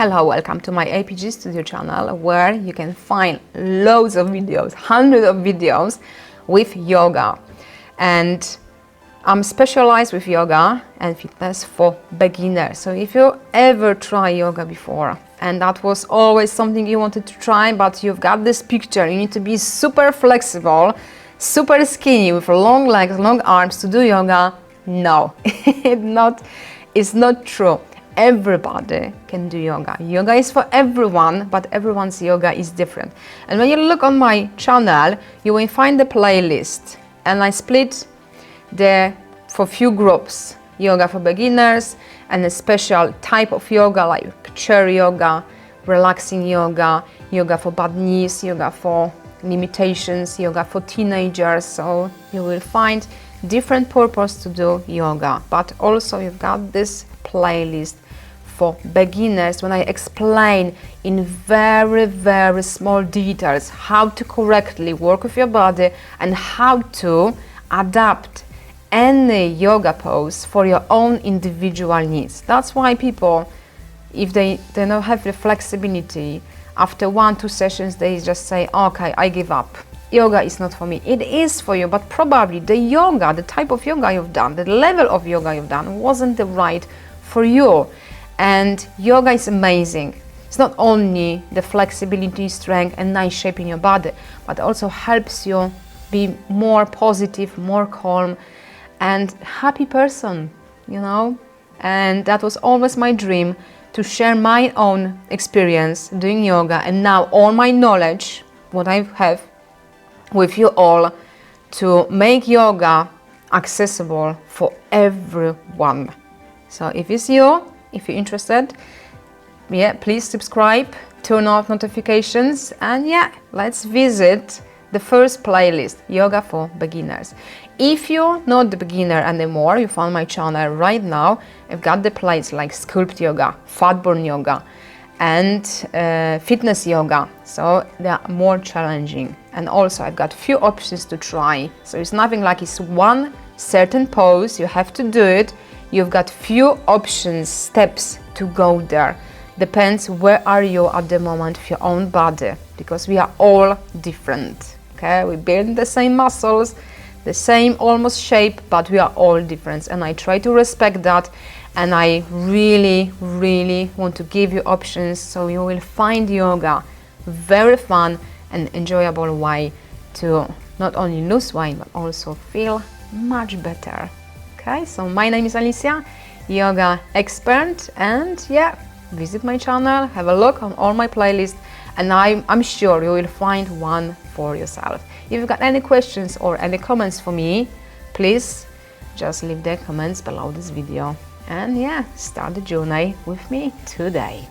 Hello, welcome to my APG.Studio channel, where you can find loads of videos, hundreds of videos with yoga. And I'm specialized with yoga and fitness for beginners. So if you ever try yoga before and that was always something you wanted to try, but you've got this picture, you need to be super flexible, super skinny with long legs, long arms to do yoga, no, it's not true. Everybody can do yoga. Yoga is for everyone, but everyone's yoga is different. And when you look on my channel, you will find the playlist. And I split for few groups. Yoga for beginners and a special type of yoga like chair yoga, relaxing yoga, yoga for bad knees, yoga for limitations, yoga for teenagers. So you will find different purpose to do yoga, but also you've got this playlist for beginners when I explain in very, very small details how to correctly work with your body and how to adapt any yoga pose for your own individual needs. That's why people, if they don't have the flexibility, after 1-2 sessions they just say, okay, I give up. Yoga is not for me. It is for you, but probably the type of yoga you've done, the level of yoga you've done wasn't the right for you. And yoga is amazing. It's not only the flexibility, strength and nice shape in your body, but also helps you be more positive, more calm and happy person, you know. And that was always my dream, to share my own experience doing yoga and now all my knowledge, what I have, with you all, to make yoga accessible for everyone. So if it's you, if you're interested, please subscribe, turn off notifications, and let's visit the first playlist, Yoga for Beginners. If you're not the beginner anymore, you found my channel right now, I've got the plays like sculpt yoga, fat burn yoga, and fitness yoga, so they are more challenging. And also I've got few options to try, so it's nothing like it's one certain pose, you have to do it. You've got few options, steps to go there. Depends where are you at the moment with your own body, because we are all different, okay? We build the same muscles, the same almost shape, but we are all different. And I try to respect that, and I really, really want to give you options so you will find yoga very fun and enjoyable way to not only lose weight, but also feel much better. Okay, so my name is Alicia, yoga expert, and visit my channel, have a look on all my playlists, and I'm sure you will find one for yourself. If you've got any questions or any comments for me, please just leave the comments below this video and start the journey with me today.